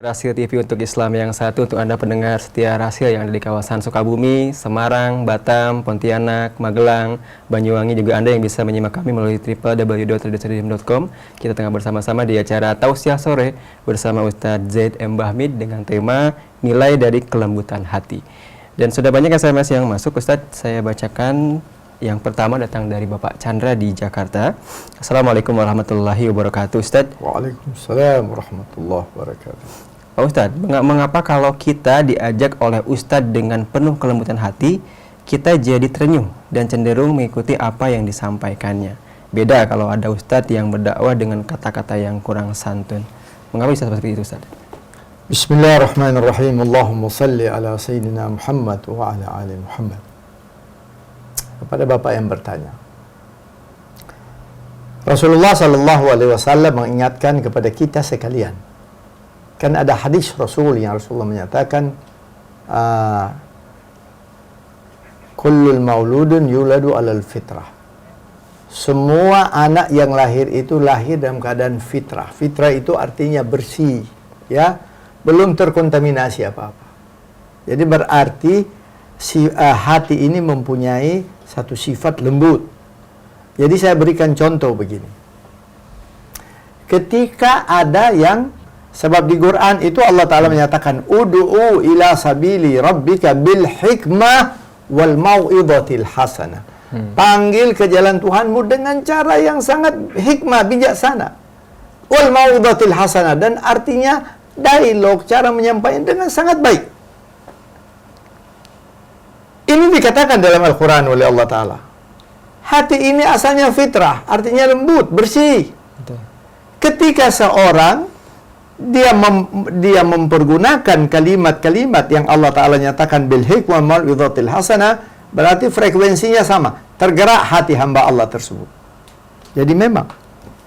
Rasil TV untuk Islam yang satu, untuk Anda pendengar setia Rasil yang ada di kawasan Sukabumi, Semarang, Batam, Pontianak, Magelang, Banyuwangi, juga Anda yang bisa menyimak kami melalui www.radioserdim.com. Kita tengah bersama-sama di acara Tausiah Sore bersama Ustadz Zaid M. Bahmid dengan tema Nilai dari Kelembutan Hati. Dan sudah banyak SMS yang masuk, Ustadz. Saya bacakan. Yang pertama datang dari Bapak Chandra di Jakarta. Assalamualaikum warahmatullahi wabarakatuh, Ustadz. Waalaikumsalam warahmatullahi wabarakatuh. Pak Ustadz, mengapa kalau kita diajak oleh Ustadz dengan penuh kelembutan hati, kita jadi terenyuh dan cenderung mengikuti apa yang disampaikannya? Beda kalau ada Ustadz yang berdakwah dengan kata-kata yang kurang santun. Mengapa bisa seperti itu, Ustadz? Bismillahirrahmanirrahim. Allahumma salli ala Sayyidina Muhammad wa ala ali Muhammad. Kepada Bapak yang bertanya, Rasulullah Sallallahu Alaihi Wasallam mengingatkan kepada kita sekalian. Kan ada hadis Rasul yang Rasulullah menyatakan, kullul mauludun yuladu alal fitrah. Semua anak yang lahir itu lahir dalam keadaan fitrah. Fitrah itu artinya bersih, ya, belum terkontaminasi apa-apa. Jadi berarti hati ini mempunyai satu sifat lembut. Jadi saya berikan contoh begini. Ketika ada yang, sebab di Quran itu Allah Ta'ala menyatakan, Udu'u ila sabili rabbika bil hikmah wal mau'idhatil hasanah. Panggil ke jalan Tuhanmu dengan cara yang sangat hikmah, bijaksana. Wal mau'idhatil hasanah. Dan artinya dialog, cara menyampaikan dengan sangat baik. Ini dikatakan dalam Al-Quran oleh Allah Ta'ala. Hati ini asalnya fitrah, artinya lembut, bersih. Betul. Ketika seorang dia mempergunakan kalimat-kalimat yang Allah Ta'ala nyatakan bil hikmah wal mau'idhatil hasanah, berarti frekuensinya sama, tergerak hati hamba Allah tersebut. Jadi memang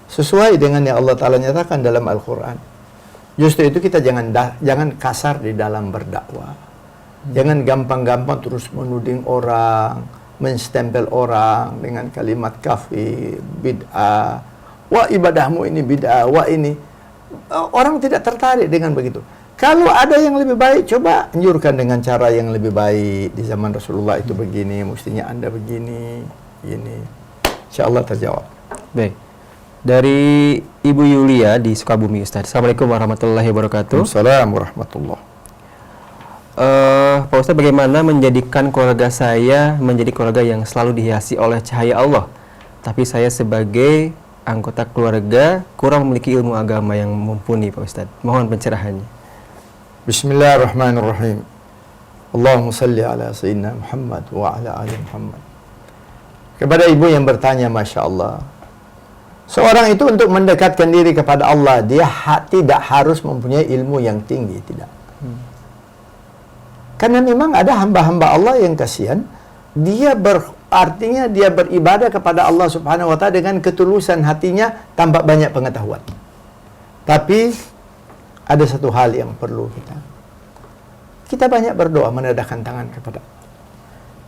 sesuai dengan yang Allah Ta'ala nyatakan dalam Al-Quran. Justru itu kita jangan kasar di dalam berdakwah. Jangan gampang-gampang terus menuding orang, menstempel orang dengan kalimat kafir, bid'ah. Wah, ibadahmu ini bid'ah, wah ini. Orang tidak tertarik dengan begitu. Kalau ada yang lebih baik, coba anjurkan dengan cara yang lebih baik. Di zaman Rasulullah itu begini, mestinya Anda begini, begini. InsyaAllah terjawab. Baik. Dari Ibu Yulia di Sukabumi, Ustadz. Assalamualaikum warahmatullahi wabarakatuh. Assalamualaikum warahmatullahi wabarakatuh. Pak Ustadz, bagaimana menjadikan keluarga saya menjadi keluarga yang selalu dihiasi oleh cahaya Allah, tapi saya sebagai anggota keluarga kurang memiliki ilmu agama yang mumpuni, Pak Ustadz? Mohon pencerahannya. Bismillahirrahmanirrahim. Allahumma salli ala Sayyidina Muhammad wa ala ali Muhammad. Kepada ibu yang bertanya, Masya Allah, seorang itu untuk mendekatkan diri kepada Allah, dia tidak harus mempunyai ilmu yang tinggi, tidak. Karena memang ada hamba-hamba Allah yang kasihan, artinya dia beribadah kepada Allah Subhanahu wa Ta'ala dengan ketulusan hatinya tanpa banyak pengetahuan. Tapi ada satu hal yang perlu kita banyak berdoa, menadahkan tangan kepada Allah.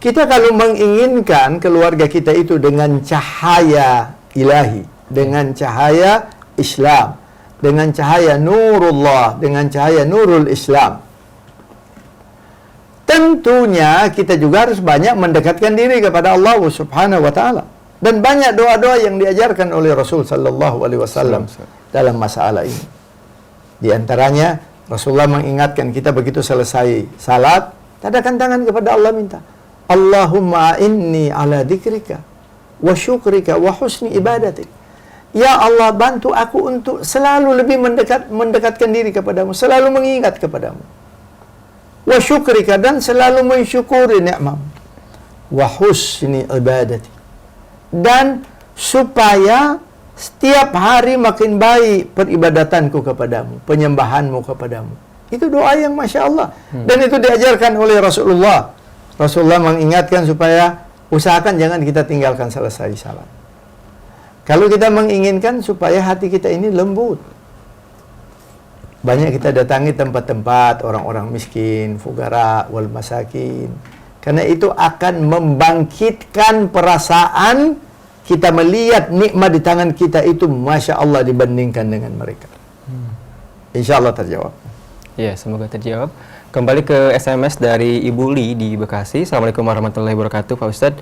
Kita kalau menginginkan keluarga kita itu dengan cahaya ilahi, dengan cahaya Islam, dengan cahaya nurullah, dengan cahaya nurul Islam, tentunya kita juga harus banyak mendekatkan diri kepada Allah Subhanahu wa Ta'ala. Dan banyak doa-doa yang diajarkan oleh Rasul Sallallahu Alaihi Wasallam dalam masalah ini. Di antaranya Rasulullah mengingatkan kita begitu selesai salat, tadahkan tangan kepada Allah, minta, Allahumma inni ala dzikrika wa syukrika wa husni ibadatik. Ya Allah, bantu aku untuk selalu lebih mendekatkan diri kepadamu, selalu mengingat kepadamu. Wa syukrika, dan selalu mensyukuri nikmat. Wa husni ibadati, dan supaya setiap hari makin baik peribadatanku kepadamu, penyembahanmu kepadamu. Itu doa yang Masya Allah. Dan itu diajarkan oleh Rasulullah. Rasulullah mengingatkan supaya usahakan jangan kita tinggalkan selesai salat. Kalau kita menginginkan supaya hati kita ini lembut, banyak kita datangi tempat-tempat orang-orang miskin, fugara, wal masakin. Karena itu akan membangkitkan perasaan kita melihat nikmat di tangan kita itu, Masya Allah, dibandingkan dengan mereka. Insya Allah terjawab. Ya, semoga terjawab. Kembali ke SMS dari Ibu Li di Bekasi. Assalamualaikum warahmatullahi wabarakatuh, Pak Ustadz.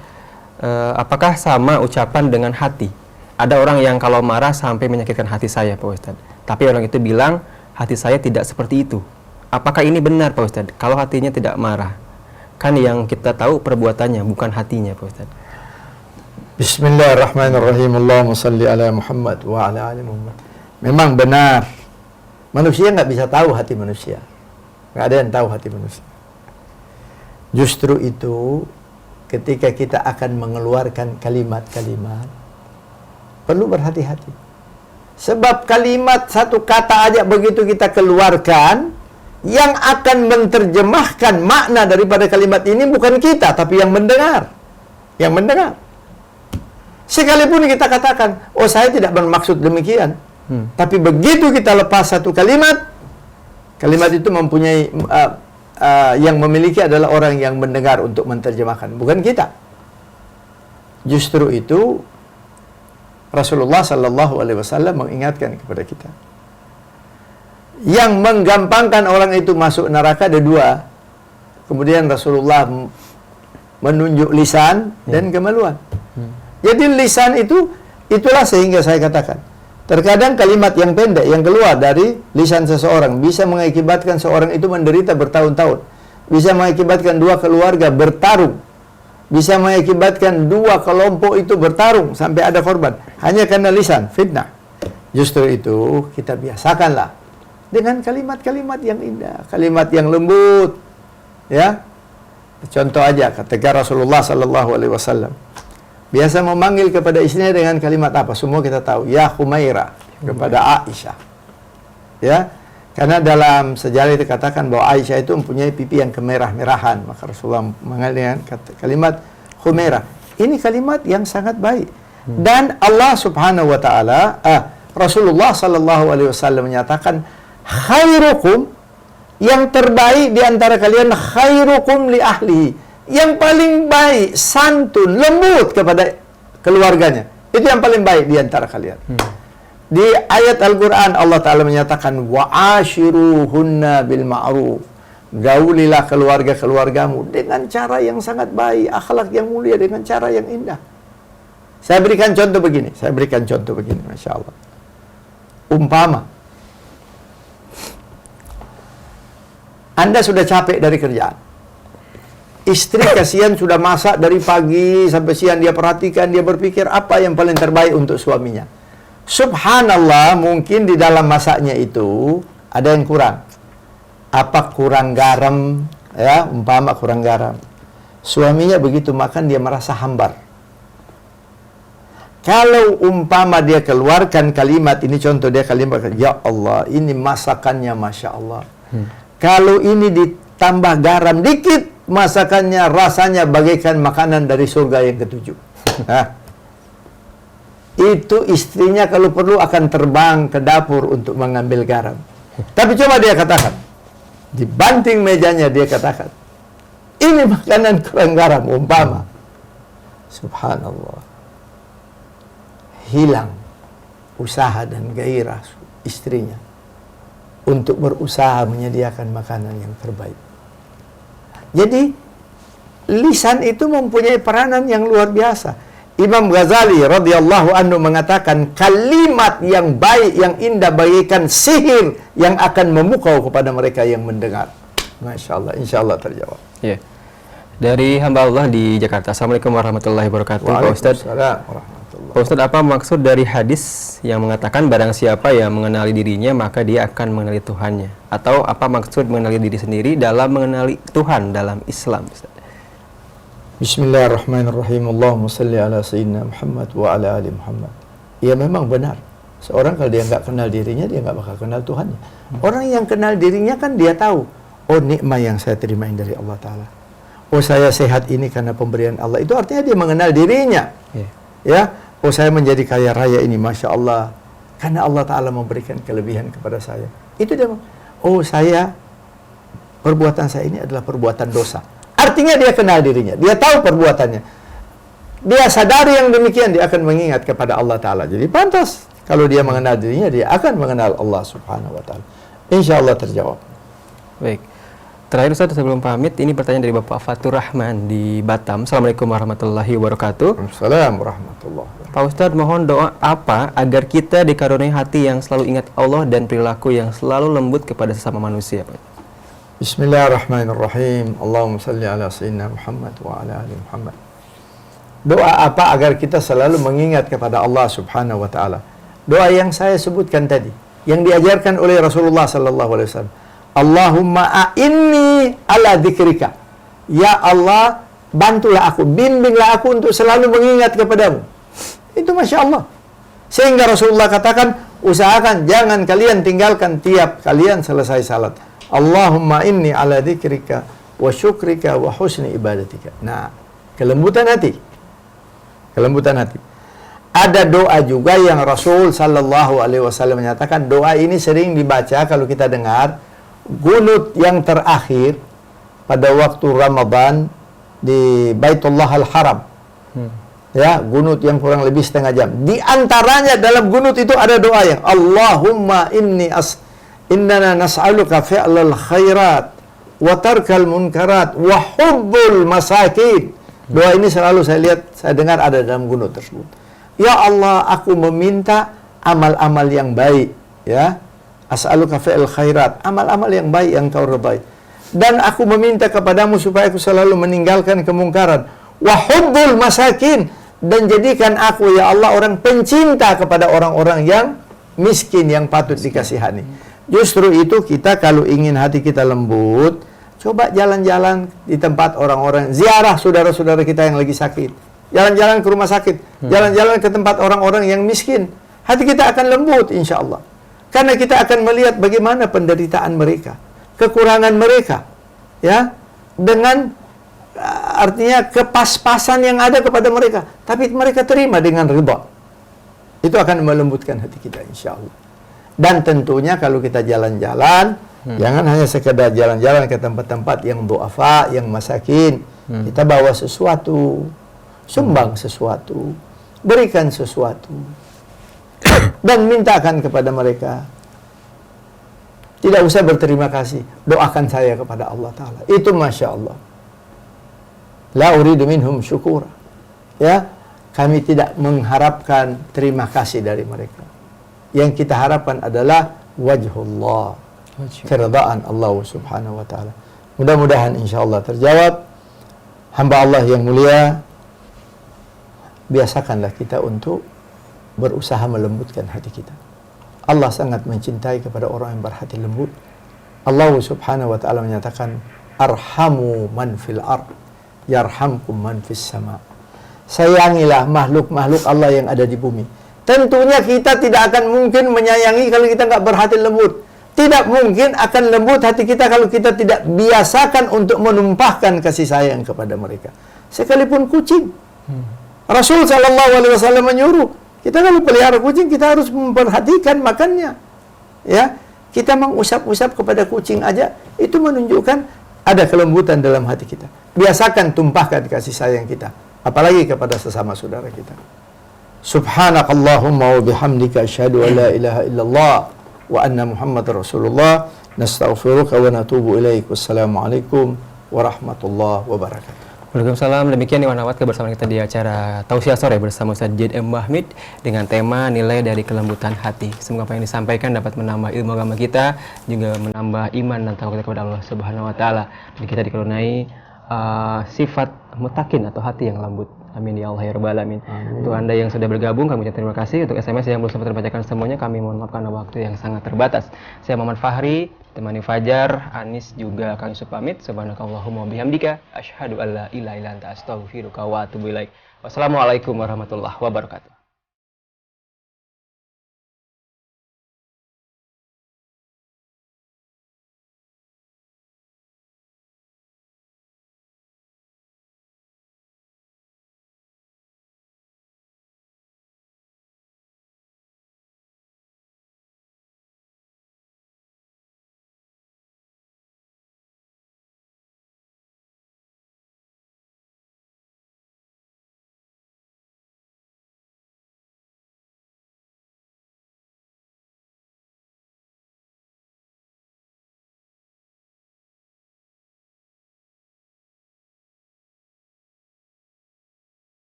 Apakah sama ucapan dengan hati? Ada orang yang kalau marah sampai menyakitkan hati saya, Pak Ustadz. Tapi orang itu bilang, hati saya tidak seperti itu. Apakah ini benar, Pak Ustadz? Kalau hatinya tidak marah, kan yang kita tahu perbuatannya, bukan hatinya, Pak Ustadz. Bismillahirrahmanirrahim. Allahumma salli ala Muhammad wa ala ali Muhammad. Memang benar, manusia nggak bisa tahu hati manusia. Nggak ada yang tahu hati manusia. Justru itu, ketika kita akan mengeluarkan kalimat-kalimat, perlu berhati-hati. Sebab kalimat satu kata aja begitu kita keluarkan, yang akan menerjemahkan makna daripada kalimat ini bukan kita, tapi yang mendengar. Yang mendengar. Sekalipun kita katakan, oh saya tidak bermaksud demikian. Tapi begitu kita lepas satu kalimat, kalimat itu mempunyai yang memiliki adalah orang yang mendengar untuk menerjemahkan, bukan kita. Justru itu Rasulullah Sallallahu Alaihi Wasallam mengingatkan kepada kita. Yang menggampangkan orang itu masuk neraka ada dua. Kemudian Rasulullah menunjuk lisan dan kemaluan. Jadi lisan itulah sehingga saya katakan, terkadang kalimat yang pendek yang keluar dari lisan seseorang bisa mengakibatkan seorang itu menderita bertahun-tahun. Bisa mengakibatkan dua keluarga bertarung. Bisa mengakibatkan dua kelompok itu bertarung sampai ada korban. Hanya karena lisan, fitnah. Justru itu kita biasakanlah dengan kalimat-kalimat yang indah, kalimat yang lembut. Ya. Contoh aja ketika Rasulullah Sallallahu Alaihi Wasallam biasa memanggil kepada istrinya dengan kalimat apa? Semua kita tahu. Ya Humaira, kepada Aisyah. Ya, karena dalam sejarah dikatakan bahwa Aisyah itu mempunyai pipi yang kemerah-merahan. Maka Rasulullah memanggil dengan kalimat Humaira. Ini kalimat yang sangat baik. Dan Allah Subhanahu Wa Taala, Rasulullah Sallallahu Alaihi Wasallam menyatakan, khairukum, yang terbaik di antara kalian, khairukum li ahlihi. Yang paling baik, santun, lembut kepada keluarganya. Itu yang paling baik di antara kalian. Di ayat Al-Quran Allah Ta'ala menyatakan, wa'ashiruhunna bil ma'ruf. Gaulilah keluarga-keluargamu dengan cara yang sangat baik, akhlak yang mulia, dengan cara yang indah. Saya berikan contoh begini, Masya Allah. Umpama Anda sudah capek dari kerjaan. Istri kasihan sudah masak dari pagi sampai siang, dia perhatikan, dia berpikir apa yang paling terbaik untuk suaminya. Subhanallah, mungkin di dalam masaknya itu ada yang kurang. Apa kurang garam, ya, umpama kurang garam. Suaminya begitu makan dia merasa hambar. Kalau umpama dia keluarkan kalimat ini, contoh dia kalimat, ya Allah, ini masakannya Masya Allah. Kalau ini ditambah garam dikit, masakannya rasanya bagaikan makanan dari surga yang ketujuh. Itu istrinya kalau perlu akan terbang ke dapur untuk mengambil garam. Tapi coba dia katakan, dibanting mejanya dia katakan, ini makanan kurang garam, umpama. Subhanallah. Hilang usaha dan gairah istrinya untuk berusaha menyediakan makanan yang terbaik. Jadi, lisan itu mempunyai peranan yang luar biasa. Imam Ghazali radhiyallahu anhu mengatakan, kalimat yang baik, yang indah bagaikan sihir yang akan memukau kepada mereka yang mendengar. Masya Allah, insya Allah terjawab. Iya. Dari hamba Allah di Jakarta. Assalamualaikum warahmatullahi wabarakatuh. Pak Ustadz, Pak Ustadz, apa maksud dari hadis yang mengatakan barang siapa yang mengenali dirinya maka dia akan mengenali Tuhannya? Atau apa maksud mengenali diri sendiri dalam mengenali Tuhan dalam Islam, Ustadz? Bismillahirrahmanirrahim. Allahumma salli ala sayyidina Muhammad wa ala ali Muhammad. Ya memang benar. Seorang kalau dia nggak kenal dirinya, dia nggak bakal kenal Tuhannya. Orang yang kenal dirinya kan dia tahu, oh nikmat yang saya terima dari Allah Ta'ala. Oh saya sehat ini karena pemberian Allah. Itu artinya dia mengenal dirinya. Ya. Oh saya menjadi kaya raya ini, Masya Allah, karena Allah Ta'ala memberikan kelebihan kepada saya. Itu dia. Oh saya, perbuatan saya ini adalah perbuatan dosa. Artinya dia kenal dirinya, dia tahu perbuatannya. Dia sadari yang demikian, dia akan mengingat kepada Allah Ta'ala. Jadi pantas, kalau dia mengenal dirinya, dia akan mengenal Allah Subhanahu Wa Ta'ala. Insya Allah terjawab. Baik. Terakhir Ustaz, sebelum pamit, ini pertanyaan dari Bapak Fatur Rahman di Batam. Assalamualaikum warahmatullahi wabarakatuh. Assalamualaikum warahmatullahi wabarakatuh. Pak Ustadz, mohon doa apa agar kita dikaruniai hati yang selalu ingat Allah dan perilaku yang selalu lembut kepada sesama manusia, Pak? Bismillahirrahmanirrahim. Allahumma salli ala sayyidina Muhammad wa ala ali Muhammad. Doa apa agar kita selalu mengingat kepada Allah Subhanahu wa taala? Doa yang saya sebutkan tadi, yang diajarkan oleh Rasulullah sallallahu alaihi wasallam. Allahumma a'inni ala dzikrika. Ya Allah, bantulah aku, bimbinglah aku untuk selalu mengingat kepadamu. Itu Masya Allah. Sehingga Rasulullah katakan, usahakan jangan kalian tinggalkan tiap kalian selesai salat. Allahumma inni ala dzikrika wa syukrika wa husni ibadatika. Nah, kelembutan hati. Kelembutan hati. Ada doa juga yang Rasul sallallahu alaihi wasallam menyatakan, doa ini sering dibaca kalau kita dengar gunut yang terakhir pada waktu Ramadan di Baitullah Al-Haram. Ya, gunut yang kurang lebih setengah jam. Di antaranya dalam gunut itu ada doa yang Allahumma innana nas'aluka fi'lal khairat wa tarkal munkarat wa hubbul masakin. Doa ini selalu saya dengar ada dalam gunut tersebut. Ya Allah, aku meminta amal-amal yang baik, ya. As'aluka fi'l khairat, amal-amal yang baik yang kau ridai. Dan aku meminta kepadamu supaya aku selalu meninggalkan kemungkaran. Wa hubbul masakin, dan jadikan aku ya Allah orang pencinta kepada orang-orang yang miskin yang patut dikasihani. Justru itu kita kalau ingin hati kita lembut, coba jalan-jalan di tempat orang-orang, ziarah saudara-saudara kita yang lagi sakit. Jalan-jalan ke rumah sakit, jalan-jalan ke tempat orang-orang yang miskin. Hati kita akan lembut insya Allah. Karena kita akan melihat bagaimana penderitaan mereka, kekurangan mereka, ya, dengan artinya kepas-pasan yang ada kepada mereka. Tapi mereka terima dengan ridha. Itu akan melembutkan hati kita insya Allah. Dan tentunya kalau kita jalan-jalan, jangan hanya sekedar jalan-jalan ke tempat-tempat yang du'afa, yang masakin. Kita bawa sesuatu, sumbang sesuatu, berikan sesuatu. Dan mintakan kepada mereka. Tidak usah berterima kasih, doakan saya kepada Allah Ta'ala. Itu Masya Allah. La uridu minhum syukura. Ya, kami tidak mengharapkan terima kasih dari mereka. Yang kita harapkan adalah wajhullah, keridaan Allah Subhanahu wa Ta'ala. Mudah-mudahan insya Allah terjawab. Hamba Allah yang mulia, biasakanlah kita untuk berusaha melembutkan hati kita. Allah sangat mencintai kepada orang yang berhati lembut. Allah Subhanahu wa Ta'ala menyatakan, arhamu man fil ard yarhamkum man fis sama. Sayangilah makhluk-makhluk Allah yang ada di bumi. Tentunya kita tidak akan mungkin menyayangi kalau kita nggak berhati lembut. Tidak mungkin akan lembut hati kita kalau kita tidak biasakan untuk menumpahkan kasih sayang kepada mereka. Sekalipun kucing. Rasul sallallahu alaihi wasallam menyuruh kita kalau pelihara kucing, kita harus memperhatikan makannya. Ya, kita mengusap-usap kepada kucing aja, itu menunjukkan ada kelembutan dalam hati kita. Biasakan tumpahkan kasih sayang kita, apalagi kepada sesama saudara kita. Subhanakallahumma wa bihamdika asyhadu an la ilaha illallah wa anna Muhammadar Rasulullah. Nastaghfiruka wa natubu ilaik. Wassalamualaikum warahmatullahi wabarakatuh. Waalaikumsalam. Demikian Iwan Awad kebersamaan kita di acara Tausiah Sore bersama Ustaz Zaid M. Mahmid dengan tema nilai dari kelembutan hati. Semoga apa yang disampaikan dapat menambah ilmu agama kita, juga menambah iman dan takwa kita kepada Allah Subhanahu wa Ta'ala. Dan kita dikaruniai sifat mutakin atau hati yang lembut. Amin ya Allah ya Rabbal Alamin. Untuk Anda yang sudah bergabung, kami ucapkan terima kasih. Untuk SMS yang belum sempat terbacakan semuanya, kami mohon maaf karena waktu yang sangat terbatas. Saya Muhammad Fahri, temani Fajar, Anis, juga Kang Yusuf pamit. Subhanakallahumma bihamdika asyhadu an la ilaha illa anta astaghfiruka wa atubu ilaik. Wassalamualaikum warahmatullahi wabarakatuh.